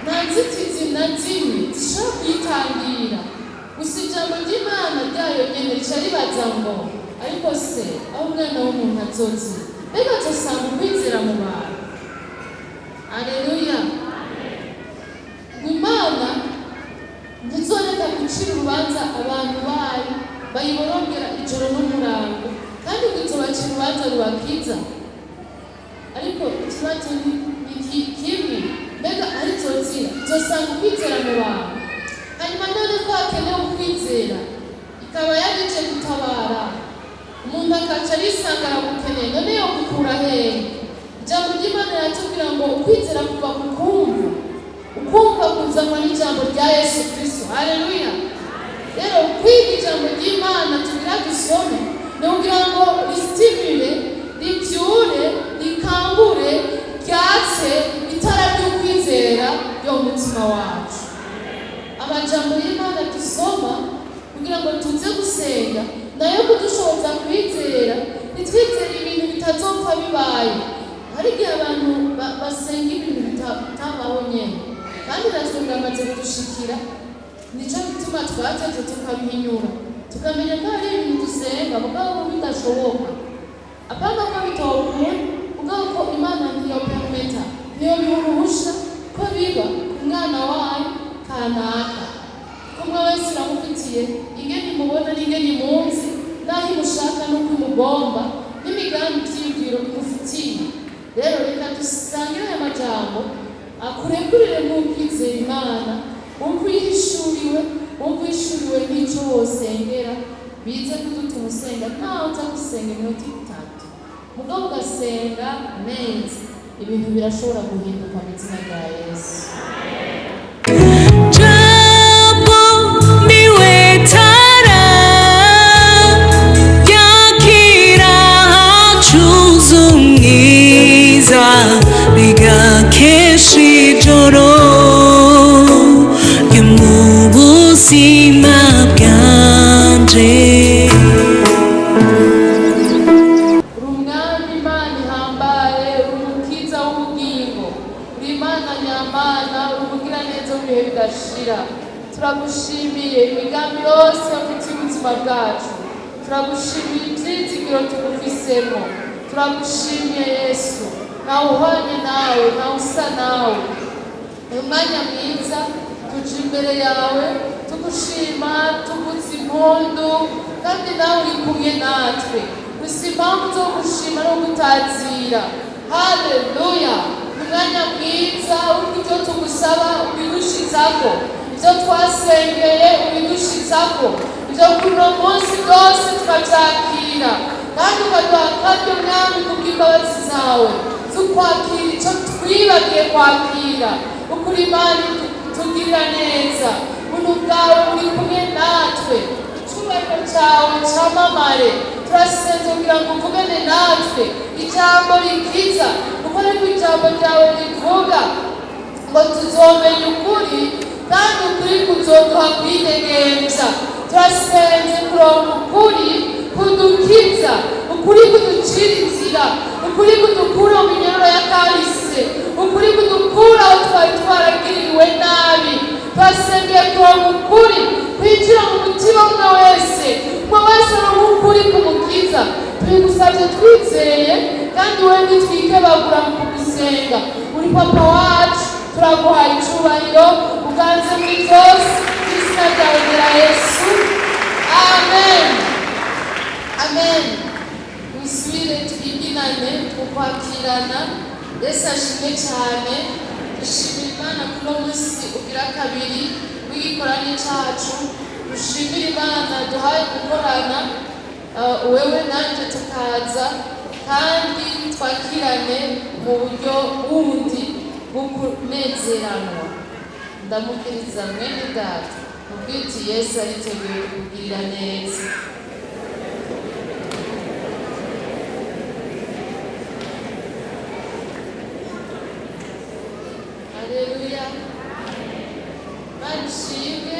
nta nzitizi na zimwe zishobora kuyitangira. Gusa ijambo ry'Imana ryayo nyene rica ribaza ngo ariko se aho umwana w'umuntu azozi mbega azosanga ukwizera mu bantu? Aleluya. Imana ntizoreka gucira urubanza abantu bayo bayiborongera ijoro n'umurango, kandi kuzobacira urubanza rubakiza. Ariko ikibazo ni kimwe, mbega ari zozira zosanga ukwizera mu bantu. Hanyuma none ko hakenewe ukwizera, ikaba yagiye gutabara umuntu akaca arisanga aragukeneye, none yo gukura hehe? Ijambo ry'Imana riratubwira ngo ukwizera kuva ku kumva, ukumva kuzanwa n'ijambo rya Yesu Kristo. Haleluya. Rero kwiga ijambo ry'Imana tugira dusome ni kugira ngo ristimule, ribyure, rikangure, ryatse itara ry'ukwizera ryo mu mutima wacu. Amajambo y'Imana dusoma kugira ngo tuze gusenga nayo kudushoboza kwizera, nitwizere ibintu bitazopfa bibaye. Hari igihe abantu basenga ibintu bitabaho nyene, kandi natwe biramaze kudushikira. Nico gituma twateze tukabihinyura, tukamenya ko hari ibintu dusenga mugabo bidashoboka. Apana ko bitokunda, mugabo ko Imana niyo permeta, niyo biruhusha ko biba umwana wayo kanaka. Kumwe wese uramufitiye ingene imubona n'ingene imunzi, naho imushaka n'uko imugomba, n'imigambi vy'ibwiro imufitiye. Rero reka dusangire aya majambo akurekurire n'ukwizera Imana, wumva uyishuriwe n'icyo wosengera, bize kudutuma usenga ntaho uza gusenga iminota 3, mugabo ugasenga neza, ibintu birashobora guhinduka mu izina rya Yesu. Turagushimiye imigambi yose afite ubuzima bwacu, turagushimiye ibyizigiro tugufisemo, turagushimiye Yesu, nawe uhwanye nawe, nawe usa nawe. Uyu mwanya mwiza tuje imbere yawe tugushima, tuguza impundu, kandi nawe uri kumwe natwe. Gusa impamvu zo gushima no gutazira. Haleluya. Umwanya mwiza w'ibyo tugusaba ubidushizako, ibyo twasengeye ubidushizako, ibyo kuri uno munsi byose tukabyakira, kandi ukaduha akaryo mwami kubw'imbabazi zawe tukwakira icyo twibagiye kwakira. Ukuri Imana tugirira neza, ubuntu bwawe buri kumwe natwe, icyubahiro cyawe cyamamare. Turasenze kugira ngo uvugane natwe ijambo rikiza, kuko ariko ijambo ryawe rivuga ngo tuzomenya ukuri, kandi ukuri kuzoduha kwidegemvya. Turasenze kuronka ukuri kudukiza, ukuri kuducira inzira, ukuri kudukura mu minyororo ya kahise, ukuri kudukura aho twari twaragiriwe nabi. Turasengeye kuronka ukuri kwinjira mu mutima umwe wese aronka ukuri kumukiza. Tubigusabye twizeye, kandi wewe ntitwikebagura mu kugusenga. Uri papa wacu, turaguhaye icubahiro, uganze muri byose, mu izina ryawe rya Yesu. Amen. Amen. Musubire twiginane, tukwakirana. Yesu ashimwe cyane. Dushimira Imana kuri uno munsi ugira kabiri w'igikorane cyacu. Dushimira Imana duhaye gukorana, wewe nanjye tukaza, kandi twakirane mu buryo bundi bwo kunezeranwa. Ndamukiriza mwene data mubwiti Yesu ariteguye kukugirira neza. Haleluya. Manishimwe.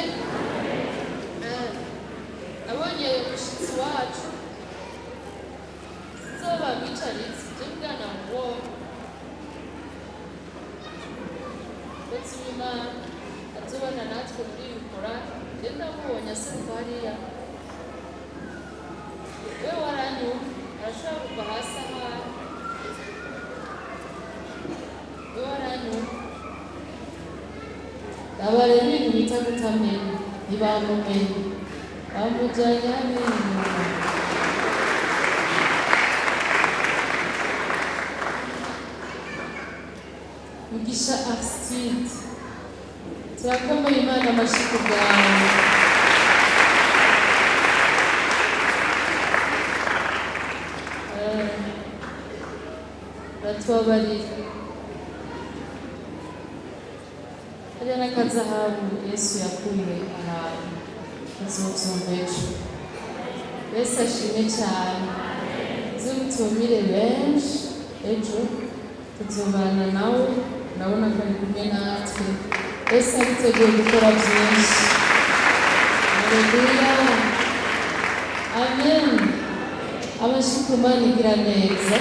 Abonye umushyitsi wacu zoba bicaritse ibyo bwana ngo umukozi w'Imana azobana natwe muri iyi korali. Je ndamubonye aseruka hariya, we waranyumva, arashobora kuva hasi ahari, we waranyumva. Aba rero ibintu bita kutamenya, ntibamumenye, bamujyanye hariya inyuma. Mugisha Aristide, turakomeye Imana amashyi ku bwawe. Uratubabarira. Hariya n'akazahabu Yesu yakuye ahantu kazovyumva ejo. Yesu ashimwe cyane. Tuzomutumire benshi ejo, tuzobana nawe, urabona ko ari kumwe natwe. Yesu ariteguye gukora byinshi. Haleluya, amen. Amashyi ku Mana igira neza.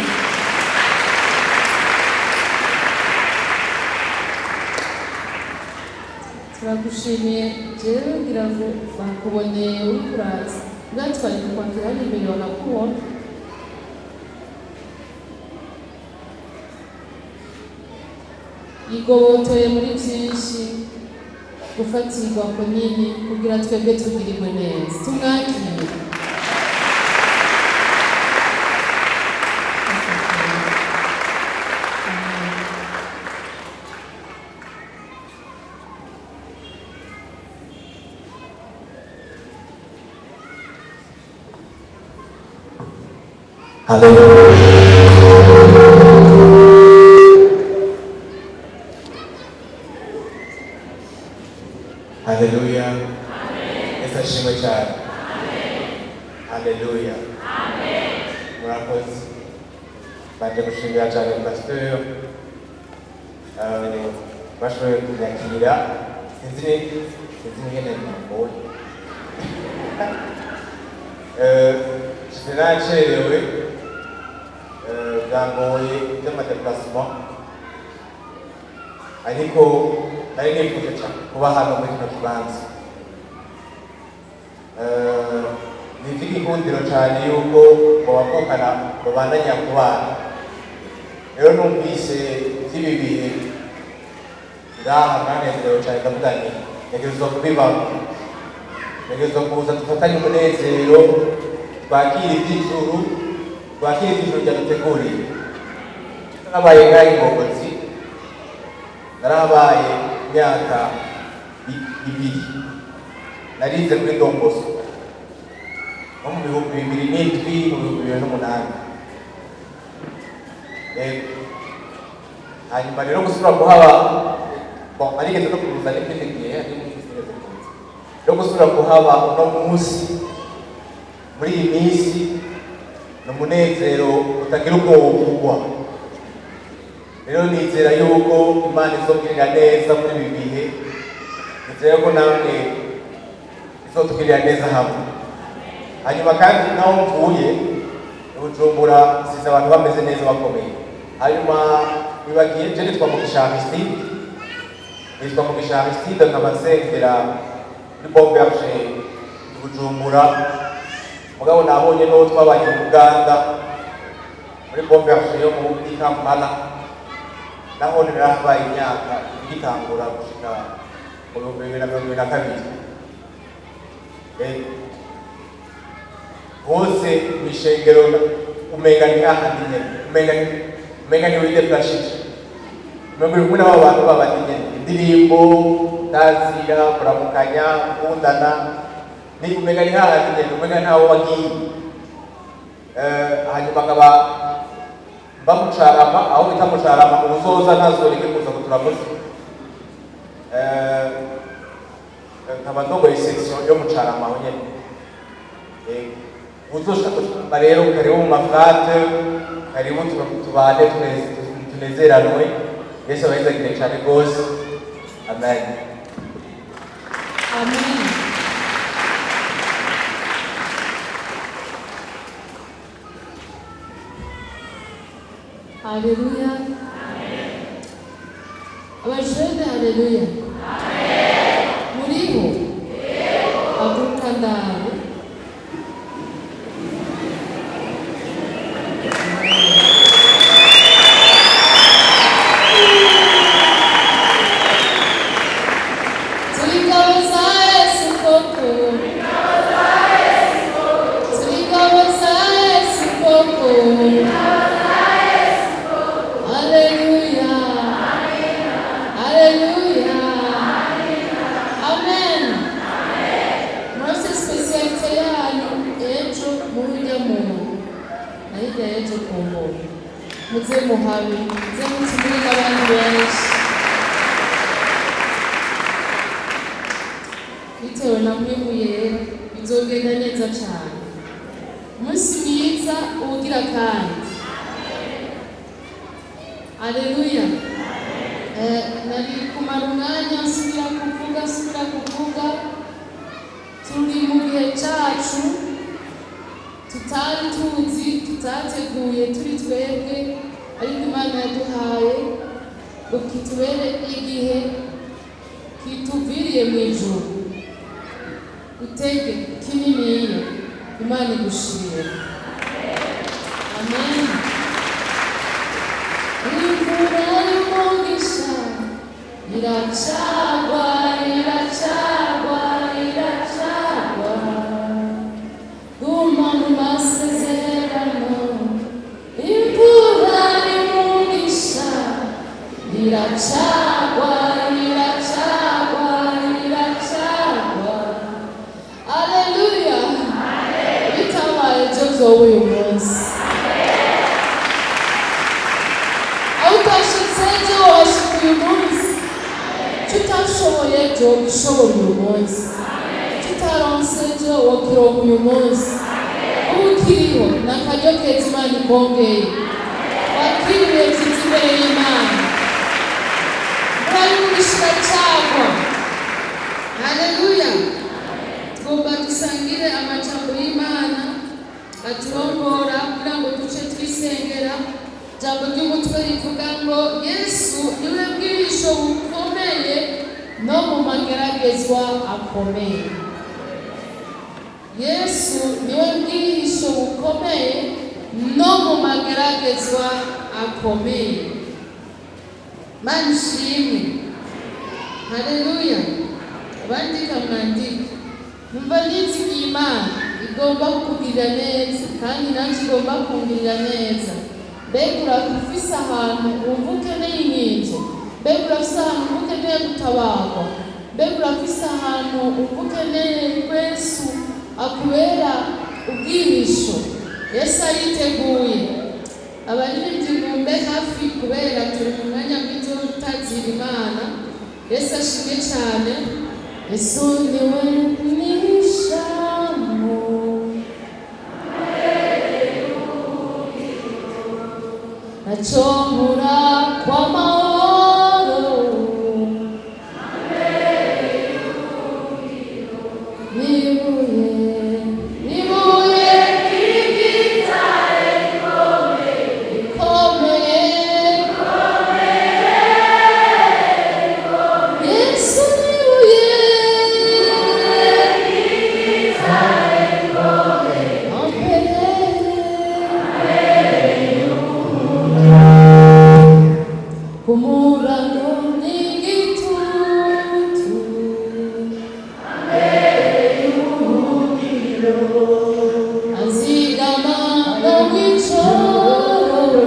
Turagushimiye jewe ngira ngo bakuboneye uri kuraza, bwatwaye kukwakira hano imbere bakakubona. Igobotoye muri byinshi, gufatirwa kunini kugira twebwe tugirirwe neza. Tumwakire. Haleluya. Yesu ashimwe cyane. Haleluya. Murakoze. Baje gushimira cyane pastor. Bashoboye kunyakira. Sinzi ngene mbonye. Sinacerewe. Byangoye by'amadeplasement. Ariko nari nifuza cyane kuba hano muri kino kibanza. Ni iby'igikundiro cyane yuko abavukana babandanya kubana. Rero numvise iby'ibi bihe ngaha mwanezerewe cyane, ndavuga nti ntegerezwa kubibamo, ntegerezwa kuza dufatanye umunezero, twakire iby'ijuru, twakire iby'ijuru ryaduteguriye. Narabaye ngaha i Ngogozi, narabaye imyaka 2, narize muri Don Bosco nko mu 2007 mu 2008. Hanyuma rero gusubira kuhaba arigeze no kuza n'ikindi gihe rero gusubira kuhaba uno munsi muri iyi minsi ni umunezero utagira uko wovugwa. Rero nizera yuko Imana izogirira neza muri ibi bihe, nizera ko namwe izotugirira neza hamwe. Hanyuma kandi naho mvuye Bujumbura size abantu bameze neza bakomeye. Hanyuma bibagiye je nitwa Mugisha Aristide, nkaba nsengera muri Bomberge i Bujumbura. Mugabo nabonye n'uwo twabanye mu Uganda muri Bomberge yo mu Kampala, naho narahabaye imyaka igitangura gushika mu 2022. Hose mwishengero umenga ni hahandi nyene, umenga ni wideplashije, umenga uri kumwe n'abo bantu babandi nyene, indirimbo tazira kuramukanya gukundana, ni umenga ni hahandi nyene, umenga ntawo wagiye. Hanyuma nkaba mba mu Carama, aho bita mu Carama, uzoza ntazoreke kuza kuturamuza. Nkaba ndongoye section yo mu Carama aho nyene. Uzoshaka rero karibu mu mafrate, karibu tubane tunezeranwe. Yesu abahezagire cyane rwose. Amen. Amen. Haleluya. abajene haleluya muriho haguruka ndawe muze muhabe muze mutumire n'abandi benshi bitewe na mpemu yera bizogenda neza cyane. Umunsi mwiza uwugira kandi aleluya. Nari kumara umwanya nsubira kuvuga turi mu gihe cyacu tutari tuzi tutateguye turi twebwe, ariko Imana yaduhaye ngo kitubere igihe kituviriye mu ijuru utege kininiya. Imana igushimire. Amen. Imvura y'umugisha iracagwa guma mu masezerano. Imvura y'umugisha iracagwa. Aleluya. Bitabaye byo byowe uyu munsi, aho utashitse byo washika uyu munsi, tutashoboye byo bishobora uyu munsi, tutaronse byo wokironka uyu munsi. Ubu ukiriho ni akaryo keza Imana ikongeye, wakiriwe byiza imbere y'Imana. Murayumvishira cyagwa. Haleluya. Tugomba dusangire amajambo y'Imana aturongora kugira ngo duce twisengera. Jambo ry'umutwe rivuga ngo Yesu niwe bwihisho bukomeye no mu mageragezwa akomeye. Yesu niwe bwihisho bukomeye no mu mageragezwa akomeye. Mana ishimwe. Haleluya. Abandika mwandike. Numva nizigiye Imana igomba kukugirira neza, kandi nanjye igomba kungirira neza. Mbega urafise ahantu wumva ukeneye inkinzo? Mbega urafise ahantu wumva ukeneye gutabarwa? Mbega urafise ahantu wumva ukeneye Yesu akubera ubwihisho? Yesu ariteguye. Abaririmbyi mumbe hafi kubera turi mu mwanya mw'ijoro tutazira Imana. Yesu ashimwe cyane. Yesu niwe nishamo nachomura kwa mahoro. Nibuye ry'igitare rikomeye. Yesu nibuye kumurano n'igitutu. Azigama no mw'ijoro.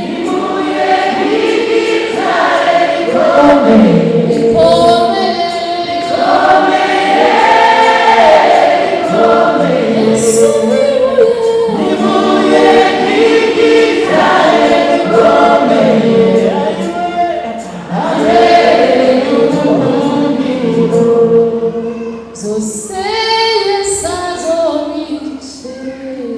Ibuye ry'igitare rikomeye. Zose yesazo micheza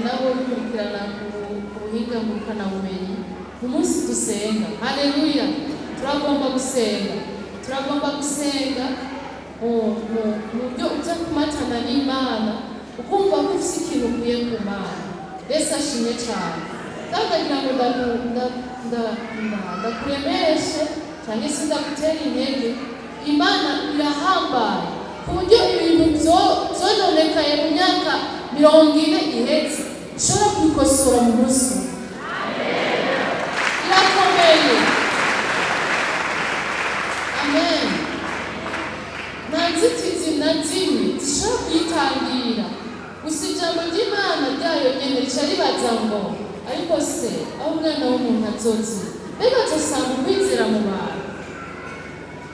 nabo bikurikirana ku buhinga ngurukanabumenyi umunsi dusenga. Haleluya. Turagomba gusenga mu buryo uza kumatana n'Imana, ukumva ko ufite ikintu ukuye ku Mana. Yesu ashimwe cyane. Kandi agira ngo ndakuremeshe cyangwa se ndagutera intege. Imana irahambaye ku buryo ibintu byononekaye mu myaka 40 ihetse ushobora kubikosora mu munsi. Irakomeye. Amen. Nta nzitizi na zimwe zishobora kuyitangira. Gusa ijambo ry'Imana ryayo nyene rica ribaza ngo ariko se aho umwana w'umuntu azozi mbega azosanga ukwizera mu bantu.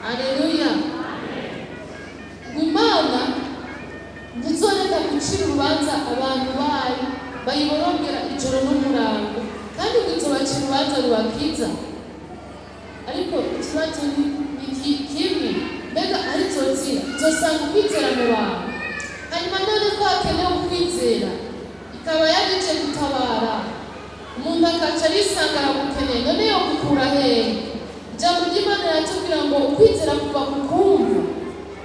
Haleluya. Imana ntizoreka gucira urubanza abantu bayo bayiborongera ijoro n'umurango, kandi izobacira urubanza rubakiza. Ariko ikibazo ni kimwe, mbega arizozira izosanga ukwizera mu bantu. Hanyuma none ko hakenewe ukwizera, ikaba yagiye gutabara, umuntu akaca arisanga aragukeneye, none yo gukura hehe? Ijambo ry'Imana riratubwira ngo ukwizera kuva ku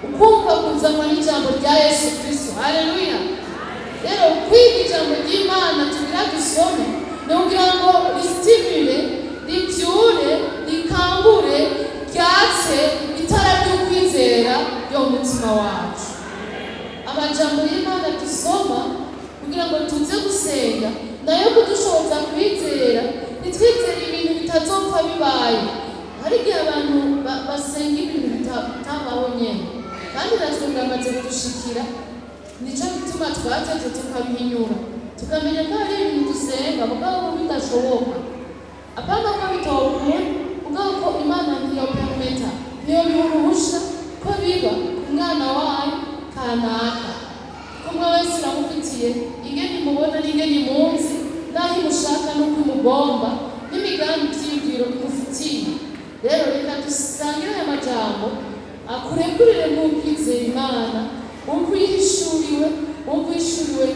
ukumva kuzanwa n'ijambo rya Yesu Kristo. Haleluya. Rero kwiga ijambo ry'Imana tugira dusome ni kugira ngo ristimule, ribyure, rikangure, ryatse itara ry'ukwizera ryo mu mutima wacu. Amajambo y'Imana dusoma kugira ngo tuze gusenga nayo kudushoboza kwizera, nitwizere ibintu bitazopfa bibaye. Hari igihe abantu basenga ibintu bitabaho nyene, kandi natwe biramaze kudushikira. Nico gituma twateze tukabihinyura, tukamenya ko hari ibintu dusenga mugabo bidashoboka. Apana ko bitokura, mugabo ko Imana niyo permeta, niyo biruhusha ko biba ku mwana wayo kanaka. Kumwe wese uramufitiye ingene mubona n'ingene munsi, naho imushaka n'uko imugomba n'imigambi by'ibwiro imufitiye. Rero reka dusangire aya majambo akurekurire n'ukwizera Imana, wumva uyishuriwe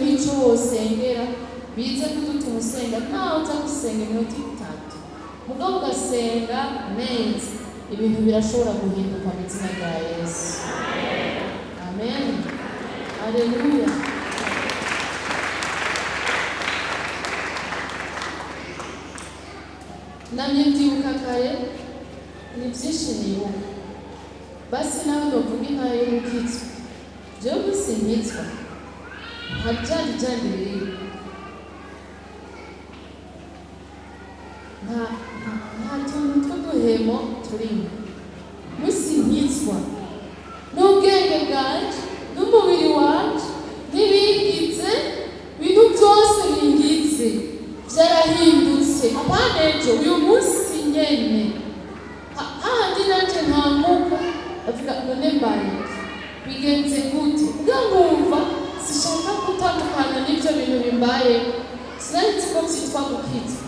n'icyo wosengera, bize kudutuma usenga ntaho uza gusenga iminota 3, mugabo ugasenga neza, ibintu birashobora guhinduka mu izina rya Yesu. Amen. Haleluya. Namye ndibuka kare ni byinshi nibuka, basi nawe ndavuga intayo y'urukitso. Jewe sinyitswa ntabyandi rero, nta tuntu tw'uduhemo turimo. Musinyitswa n'ubwenge bwanje n'umubiri wanje n'ibingize, ibintu byose bingize byarahindutse. Apana ejo, uyu munsi nyene hahandi nanje ntambuka avuga none mbaye bigenze gute, ngumva sishaka gutandukana n'ibyo bintu bimbaye. Sinari ko byitwa gukitsa,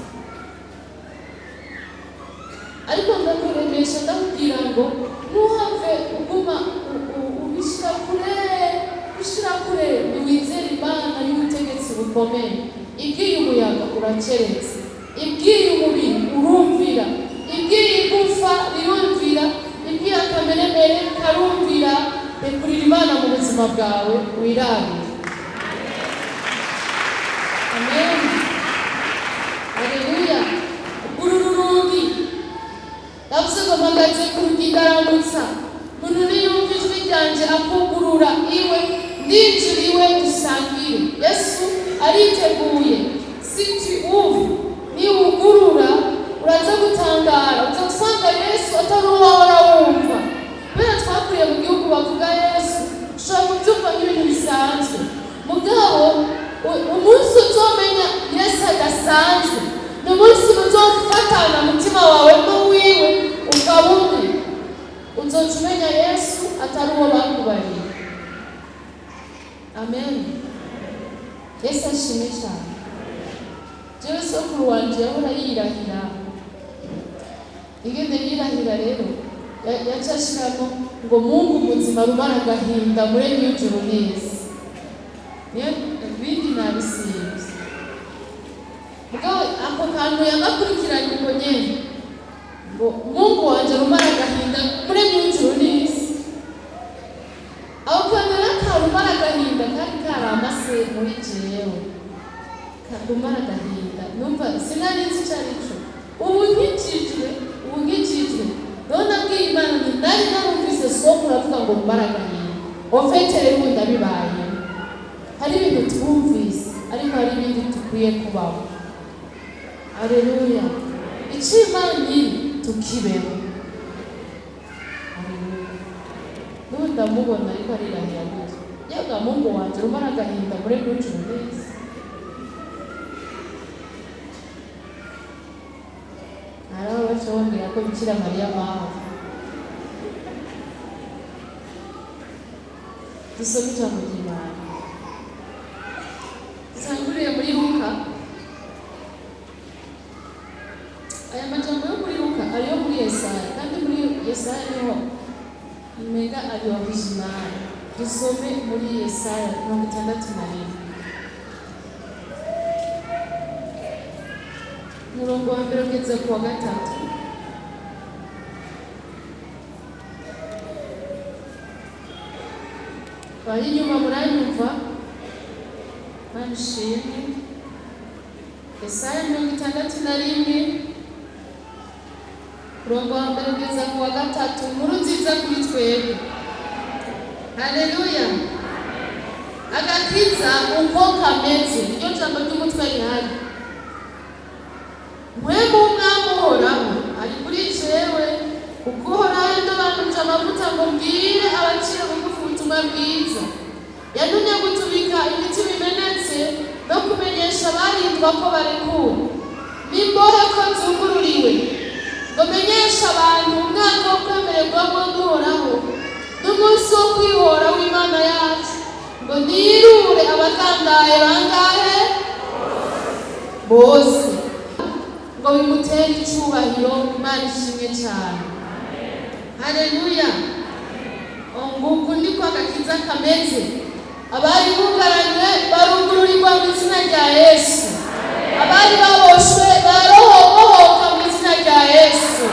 ariko ndakuremesha ndakubwira ngo ntuhave uguma ubishira kure, niwizere Imana y'ubutegetsi bukomeye. Ibwiye umuyaga uraceretse, ibwiye umubiri urumvira, ibwiye igufa rirumvira, ibwiye akameremere karumvira. Rekurira Imana mu buzima bwawe wirabire. Amen. Haleluya. Urururugi ndavuze ngo mpagaze ku rugi ndarambutsa, umuntu niyumva ijwi ryanje akugurura iwe, ndinjira iwe dusangire. Yesu ariteguye. Si ubu niwugurura uraza gutangara, uza gusanga Yesu atari uwahora wumva. Bera twakuriye mu gihugu bavuga Yesu, ushobora kubyumva nk'ibintu bisanzwe, mugabo umunsi uzomenya Yesu adasanzwe ni umunsi uzofatana mutima wawe n'uwiwe ukaba umwe. Uzoca umenya Yesu atari uwo bakubariye. Amen. Yesu ashimwe cyane. Jewe sokuru wanje yahora yirahira, ingene yirahira rero yaca ashiramo ngo Mungu muzima rumara agahinda muremyi w'ijuru n'isi. Niyo bindi nabisibye, mugabo ako kantu yagakurikiranye ubwo nyene ngo Mungu wanje rumara agahinda muremye w'ijuru n'isi. Aho kantu rumara agahinda kari karamase muri jewe, rumara agahinda numva sinari nzi ico arico. Ubu nkijijwe none abwiye Imana nti nari narumvise soko uravuga ngo rumara agahinda ofete rero ndabibaye. Hari ibintu twumvise ariko hari ibindi dukwiye kubaho. Haleluya. Ichimani tukibeho. Haleluya. Nunda mubona ariko arirahira neza. Yaga Mungu wanje rumara agahinda muri bw'ijuru n'isi. Araho bashobora ko Bikira Mariya mawe. Dusome ijambo ry'Imana. Sanguriye muri Luka. Aya majambo yo muri Luka ariyo muri Yesaya, kandi muri Yesaya niho mega ari original. Dusome muri Yesaya 61. Murongo wa mbere ugeze ku wa gatatu. Bari nyuma muranyumva? Manishimwe. Yesaya 61. Murongo wa mbere ugeze ku wa gatatu. Inkuru nziza kuri twebwe. Haleluya. Agakiza uko kameze iryo jambo ry'umutwe rihari. Mwemu umwami uhoraho ari kuri jewe, kuko uhoraho yandobanuje amavuta ngo mbwire abacira bugufi ubutumwa bwiza. Yantumye gutubika imitima imenetse no kumenyesha abarindwa ko barekuwe, n'imbohe ko nzugururiwe, ngo menyeshe abantu umwaka wo kwemererwamo n'uhoraho n'umunsi wo kwihora w'Imana yacu, ngo nirure abakandaye bangahe bose, ngo bimutere icyubahiro. Imana ishimwe cyane. Haleluya. Nguku ndiko agakiza kameze. Abari bugaranywe barugururirwa mu izina rya Yesu. Abari baboshwe barohoka mu izina rya Yesu.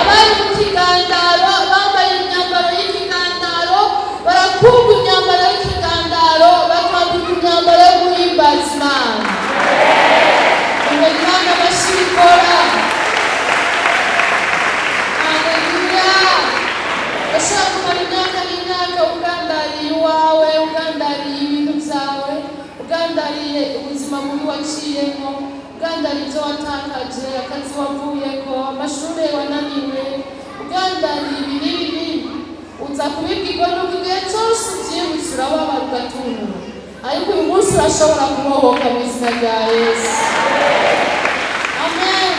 Abari mu kigandaro bambaye imyambaro y'ikigandaro barakurwa imyambaro y'ikigandaro bakambika imyambaro yo guhimbaza Imana. Imana bashikora. Haleluya. Ushaka kumara imyaka n'imyaka ugandariye iwawe, ugandariye ibintu byawe, ugandariye ubuzima bubi waciyemo, ugandariye ibyo watakaje, akazi wavuyeko, amashuri wananiwe, ugandariye ibi n'ibi, uza kubibwirwa n'ubwo igihe cyose ubyibutse urababara ugatungura. Ariko uyu munsi urashobora kubohoka mu izina rya Yesu. Amen.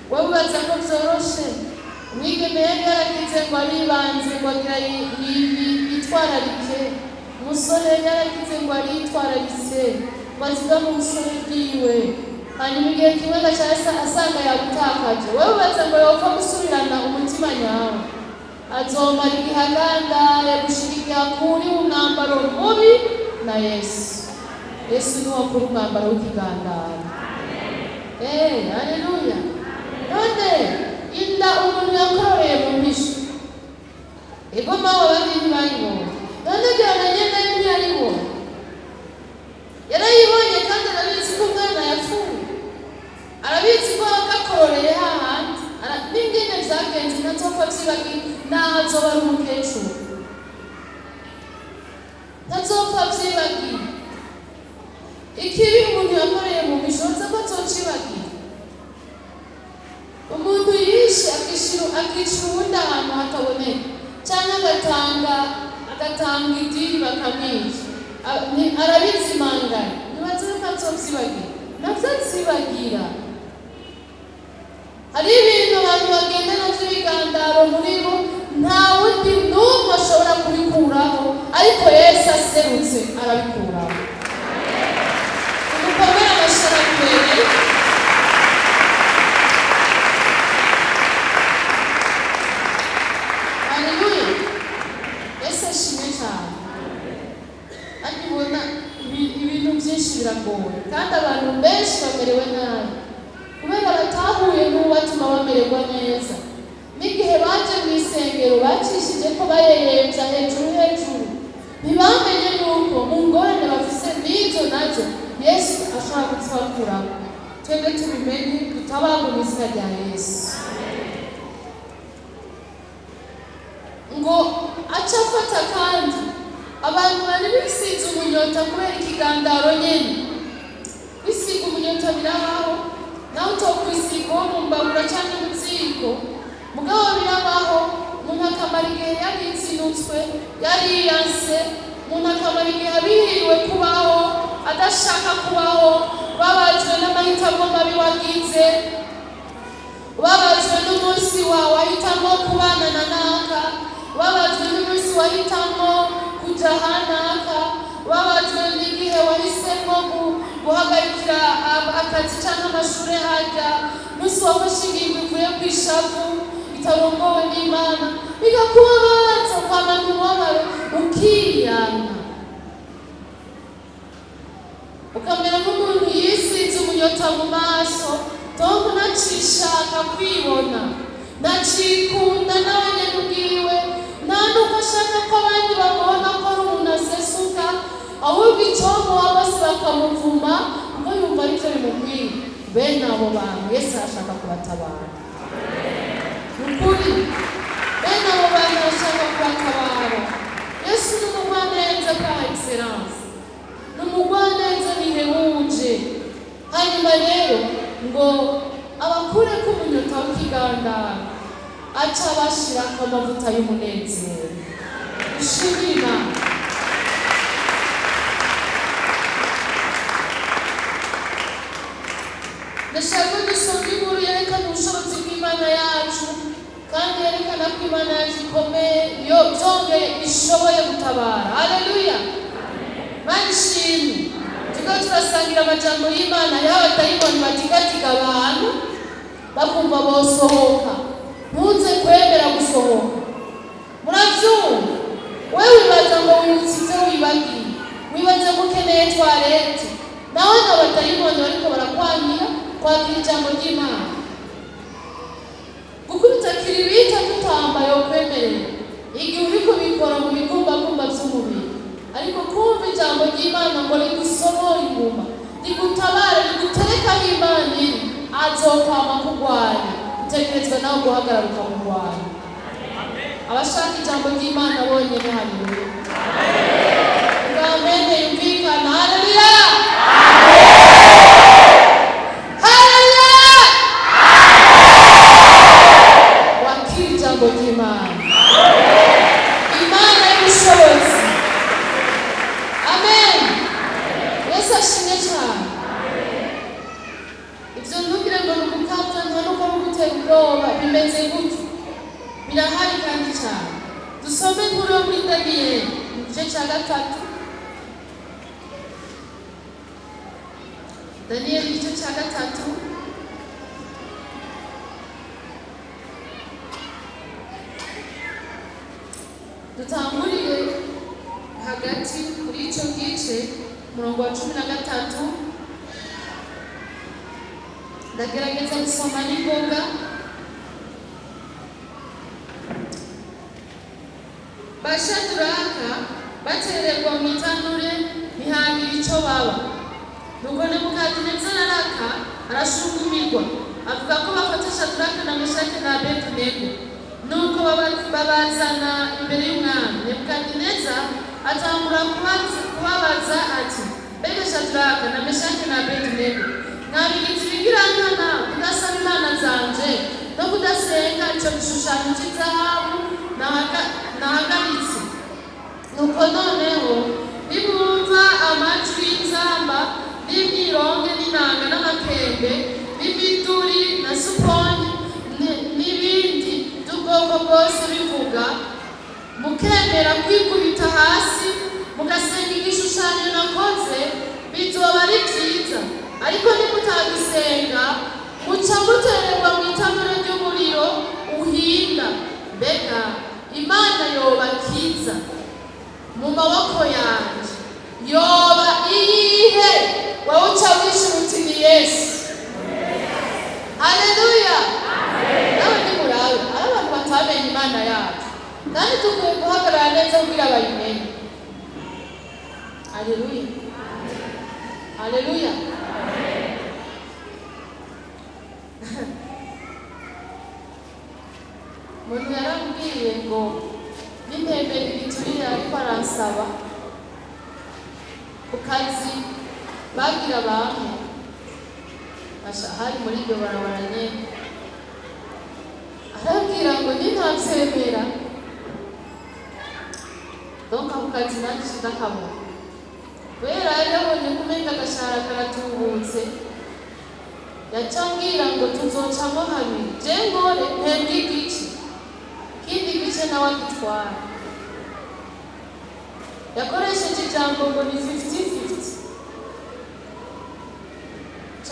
Wowe ubaza ko byoroshe. Umwigeme yari yaragize ngo aribanze ngo agira yitwararike. Umusore yari yaragize ngo aritwararitse ngo aziga mu busore bwiwe. Hanyuma igihe kimwe gashasa asanga yabutakaje. Wowe ubaza ngo yopfa gusubirana umutima nyawe. Azomara igihe agandaye gushirika kuri umwambaro mubi na Yesu. Yesu ni wakuri umwambaro w'ikigandaro. Haleluya. None inda umuntu yakororeye mu mpisho. Ego mawe abandi ntibayibonye. None byananye nayo ntiyayibonye. Yarayibonye kandi arabizi ko umwana yapfuye. Arabizi ko agakororeye hahandi. N'ingene vyagenze ntazopfa vyibagiwe naho azoba ari umukecuru. Ntazopfa vyibagiwe. Ikibi umuntu yakoreye mu mpisho nza ko azocibagiwe. Umuntu yishe akicira ubundi ahantu hataboneka, cyangwa agatanga idini bakamwica, arabizimangana. Ntibaze ko azovyibagira, navyo azibagira. Hari ibintu abantu bagenda navyo ibigandaro muri bo, nta wundi n'umwe ashobora kubikuraho, ariko Yesu aserutse arabikuraho. Umukomere amashara kwere. Haleluya. Yesu ashimwe cyane. Ariko ubona ibintu byinshi biragoye. bamerewe nabi kubera batahuye n'ubatuma bamererwa neza. N'igihe baje mu isengero bacishije ko bayeyemza hejuru, ntibamenye yuko mu ngorane bafise n'izo nazo Yesu ashobora kuzibakuramo. Twebwe tubimenye, dutabagwe mu izina rya Yesu. Ngo aca afata kandi abantu bari bisize umunyota kubera ikigandaro nyene. Kwisiga umunyota birabaho, nawe utokwisiga uwo mu mbabura canke mu ziko, mugabo birabaho. Umuntu akamara igihe yaritsinitswe, yariyanse, umuntu akamara igihe abihiriwe kubaho, adashaka kubaho, babajwe n'amahitamo mabi wagize, babajwe n'umunsi wawe wahitamo kubana na naka, babajwe n'umunsi wahitamo kuja hanaka, babajwe n'igihe wahisemo guhagarikira akazi canke amashure harya, umunsi wafashe ingingo ivuye kw'ishavu itarongowe n'Imana, bigakubabaza ukamara umubabaro ukiyanga, ukamera nk'umuntu yisize umunyota mu maso. Tom nacishaka kwibona, nacikunda nawe nyene ubwiwe, nta nuko ashaka ko abandi babona ko ari umuntu asesuka, ahubwo icomuha bose bakamuvuma kuko yumva arivyo bimubwiye. Bene abo bantu Yesu arashaka kubatabara. Ukuri bene abo bantu arashaka kubatabara. Yesu ni umugwaneza kwa excellence, ni umugwaneza bihebuje. Hanyuma rero ngo abakure ko umunyota w'ikigandaro, aca abashirako amavuta y'umunezero. Ushimire Imana. Ndashaka gusoma inkuru yerekana ubushobozi bw'Imana yacu, kandi yerekana ko Imana yacu ikomeye, iyo byongeye ishoboye gutabara. Haleluya, Mana ishimwe. Turiko turasangira amajambo y'Imana, hariho abadayimoni batigatiga abantu bakumva bosohoka. Ntuze kwemera gusohoka. Muravyumva? Wewe wibaza ngo wibutse ivyo wibagiye, wibaza ko ukeneye twarete, nawe n'abadayimoni bariko barakwangira kwakira ijambo ry'Imana. Gukubita kiribita tutamba yo kwemerera igihe uriko bikora mu bigumbagumba vy'umubiri, ariko kumva ijambo ry'Imana ngo rigusohora inguma, rigutabare, riguterekaho Imana iri, azokwama kugwanya. Utegerezwa nawe guhagarara ukamugwanya. Abashaka ijambo ry'Imana bonyene, haleluya, amen, yumvikana. Haleluya, haleluya, wakira ijambo ry'Imana. Imana y'ubushobozi. Amen. Yesu ashimwe cyane. Ibyo ntugire ngo nugukabya, nta nuko gutera ubwoba, bimeze gutyo, birahari kandi cyane. Dusome inkuru yo muri Daniyeli mu gice cya 3. Daniyeli igice cya 3. Dutangurire hagati kuri icyo gice umurongo wa 13. Ndagerageza gusoma n'ingoga. Bashaduraka batererwa mu itanure ntihagira icyo baba. Nuko Nebukadinezari araka arashugumirwa, avuga ko bafata Shaduraka na Meshaki na Abedenego. Nuko babazana imbere y'umwami. Nebukadinezari atangura kubabaza ati, mbega Shaduraka na Meshaki na Abedenego, mwabigize ibigirankana kudasaba Imana zanje no kudasenga ico gishushanyo cy'izahabu nahagaritse? Nuko noneho nibumva amajwi y'inzamba n'imyironge n'inanga n'amakembe n'imiduri na suponi n'ibindi by'ubwoko bwose bivuga, mukemera kwikubita hasi mugasenga igishushanyo nakoze, bizoba ari byiza. Ariko nimutagisenga muca mutererwa mu itanura ry'umuriro uhinda. Mbega Imana yobakiza mu maboko yanje yoba iyihe? Wowe uca wishira uti ni Yesu. Imana yacu, kandi dukwiye guhagarara neza kugira bayimenye. Haleluya, haleluya. Umuntu yarambwiye ngo n'impembero igiturire ariko aransaba ku kazi bagira bamwe hari muri iryo barabara nyene, arabwira ngo nintavyemera donc ako kazi nanje ndakabona, kubera yari yabonye kumenga agashahara karatubutse, yaca ambwira ngo tuzocamo habiri, je ngore mpembwe igice, ikindi gice nawe agitwara. Yakoresheje ijambo ngo ni 50-50.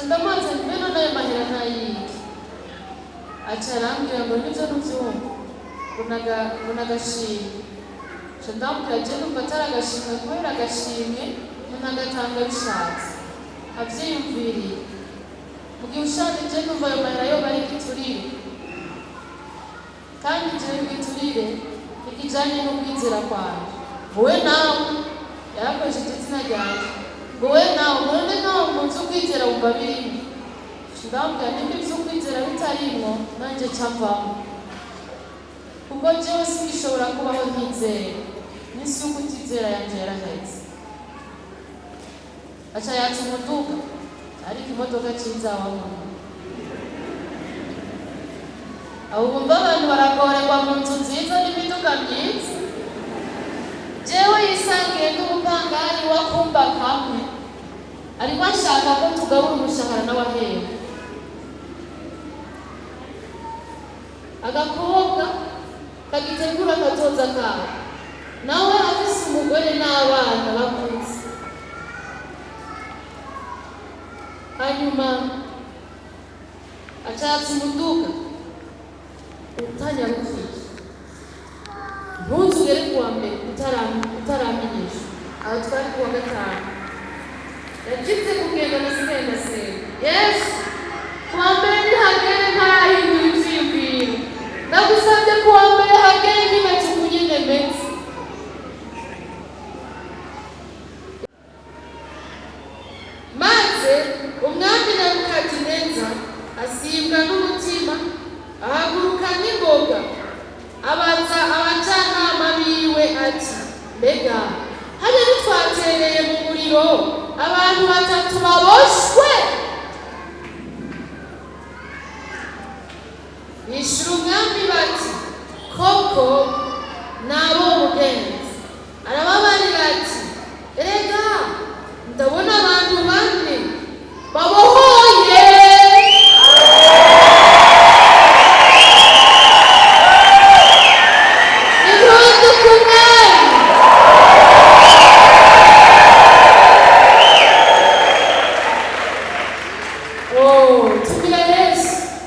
Ndamaze mbeno nayo mahera ntayiki, aca arambwira ngo nivyo ntuvyumva, nagashimwe. Ndamubwira je numva atari agashimwe, kubera agashimwe umuntu agatanga bishatse avyiyumviriye. Mu gihe ushaka je numva ayo mahera yoba ari igiturire, kandi jewe igiturire ikijanye no kwizera kwanje. Wowe nawe yarakoresheje izina ryanje, ngo wowe nawe none nawe munsi ukwizera wumva birimo. Ndamubwira nimba ivyo ukwizera bitarimwo nanje camvamo, kuko jewe sinshobora kubaho ntizera, n'isi yo kutizera yanje yaraheze. Aca yatsa umuduga, ariko imodoka ciza wabona. Abo bumva abantu baragorerwa mu nzu nziza n'imiduga myiza, jewe yisangiye n'umupangari wakumba kamwe, ariko ashaka ko tugabura umushahara n'abahera. Agakobwa kagitegura akazoza kawe, nawe afise umugore n'abana bakuze, hanyuma acatsa umuduga utanyarukije, ntuzugere kuwa mbere utaramenyesha. Aho twari kuwa gatanu, yagize kugenda nasigaye ndasenga, Yesu kuwa mbere ntihagere ntarahindura ivyiyumviro, ndagusabye kuwa mbere hagere nk'ibacu kunyene meze. Maze umwami Nebukadineza asimbwa n'umutima, ahaguruka n'ingoga, abaza abacanama biwe ati, mbega hano ntitwatereye mu muriro abantu 3 baboshwe? Bishura umwami bati, koko nabo mugenzi. Arababarira ati, erega ndabona abantu 4 babohoye.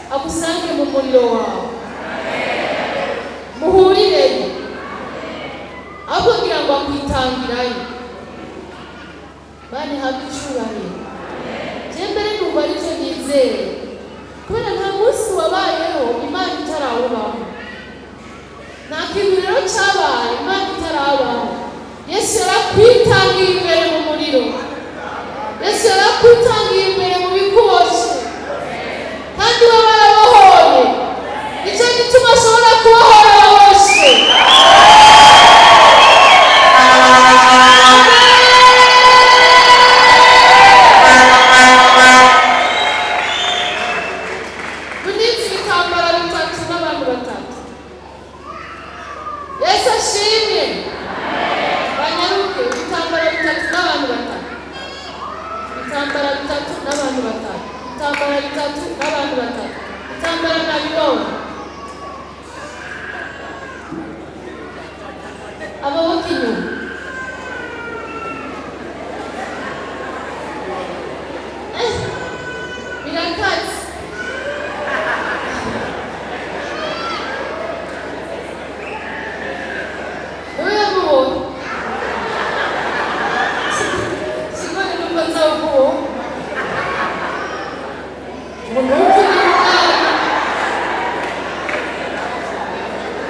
Akusange mu muriro wawe, muhurireyo, ahubwo kugira ngo akwitangirayo. Bane habe icubahiro. Je mbere numva arivyo nizeye, kubera nta munsi wabayeho Imana itarawubaho, nta kintu rero cabaye Imana itarabaho. Yesu yarakwitangiye imbere mu muriro, Yesu yarakwitangiye imbere mu bikuboshe, kandi we barabohoye. Nicyo gituma ashobora kubohora ababoshe. Munitse ibitambara 3 n'abantu 3. Yesu ashimwe. Banyaruke ibitambara 3 n'abantu 3. Ibitambara 3 n'abantu 3. Ibitambara 3 n'abantu 3. Ibitambara nabibona. Amaboko inyuma. Birakaze.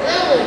Yewe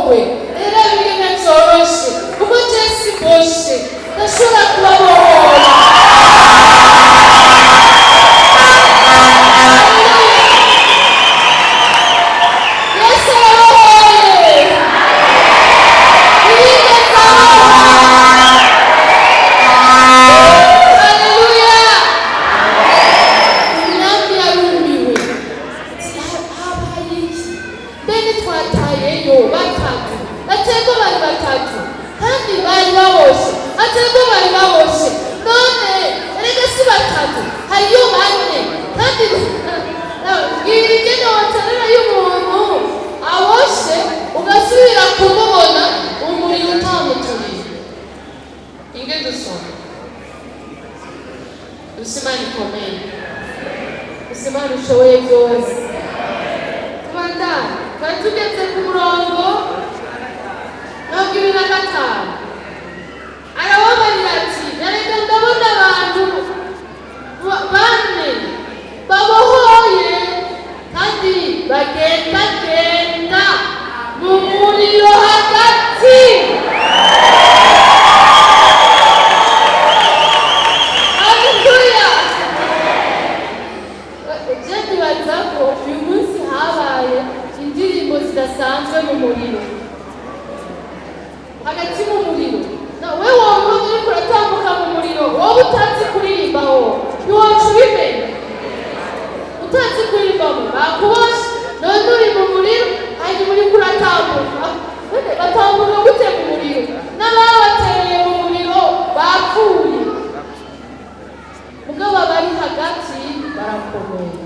babohorwe. Rero ibintu byoroshe kuko Jesi boshe ndashobora kubabohora. Usimani komeni, usimani ushoboye byose. Tubandane twari tugeze ku murongo 25. Arababarira ati nareka ndabona abantu bane babohoye kandi bagendagenda mu muriro hagati. Uyu munsi habaye indirimbo zidasanzwe mu muriro, hagati mu muriro. Nawe wowe uriko uratambuka mu muriro, wowe utazi kuririmba, wowe ntiwaca ubimenya. Utazi kuririmba bakuboshe, none uri mu muriro hanyuma uriko uratambuka. Batambuka gute mu muriro? N'ababatereye mu muriro bapfuye, mugabo abari hagati barakomeye.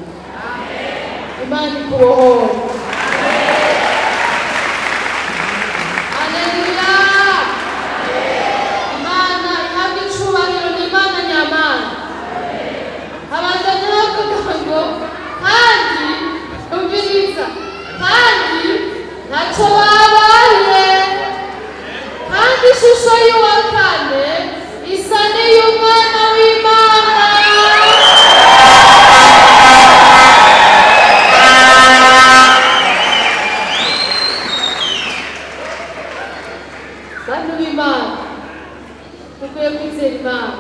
Imana ikubohora. Haleluya. Imana ihabwa icubahiro, ni Imana nyamana. Abandanya bavuga ngo kandi umviriza, kandi ntacyo babaye, kandi ishusho y'uwa kane isa n'iy'umwana w'Imana. Bantu b'Imana dukwiye kwizera Imana.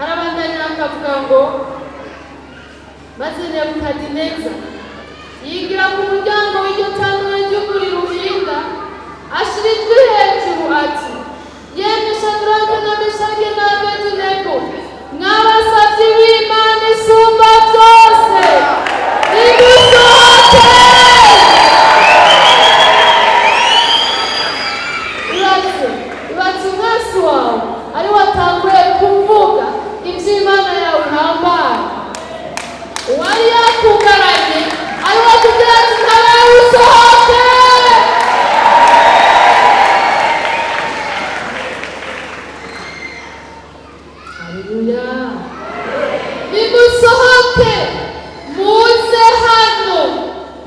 Arabandanya akavuga ngo maze Nebukadineza yigira ku muryango w'iryo tanura ry'ukuri ruhinda, ashira ijwi hejuru ati, yemwe Shadaraki na Meshaki na Abedenego, mwabasavyi b'Imana isumba byose, nimusohoke. Ibaze umwasi wawe ari watanguye kuvuga iby'Imana yawe ihambaye, uwari yakugaranye ari wakubwira ati ntabaye usohoke. Haleluya. Nimusohoke muze hano.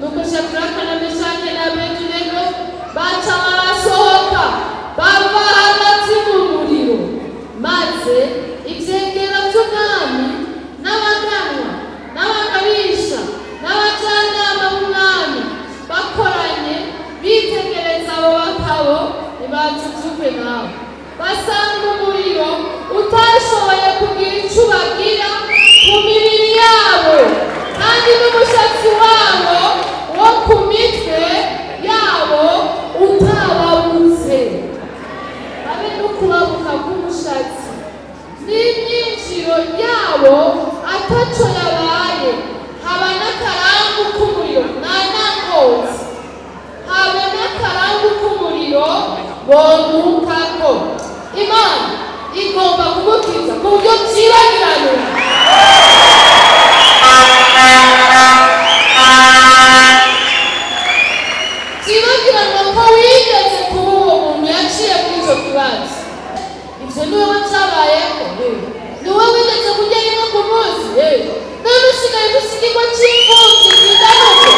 Nuko Shadaraki na Meshaki na Abedenego baca barasohoka bava hagati mu muriro, maze ivyegera vy'umwami n'abaganwa n'abagabisha n'abajanama b'umwami bakoranye bitegereza abo bagabo ntibacuzugwe nabo, basanga umuriro utashoboye kugira ico ubagira ku mibiri yabo, kandi n'umushatsi wabo wo ku mitwe yabo utababutse, habe no kubabuka k'umushatsi, n'imyinjiro yabo ataco yabaye, haba n'akarangu k'umuriro nanangozi, habe n'akarangu k'umuriro bomukako. Imana igomba kugukiza ku buryo vyibagirana. Vyibagirana ko wigeze kuba uwo muntu yaciye muri ico kibazo. Ivyo ni wowe vyabayeko, ni wowe wigeze kurya rimwe ku munsi, none usigaye gusigirwa c'imfuvyi zinganuke.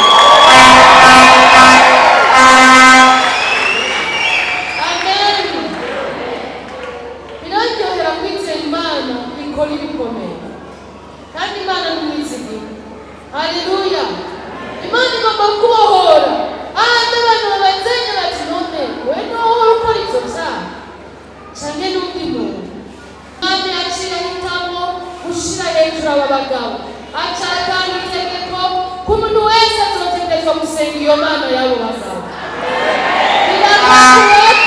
Amen. Biraryohera kwizera Imana ikora ibikomeye, kandi Imana ni umwizigiro. Haleluya. Imana igomba kubohora ahandi abantu babaza hejuru aba bagabo, acatanga itegeko ko umuntu wese azotegerezwa gusenga iyo mana y'abo bagabo. Biragoye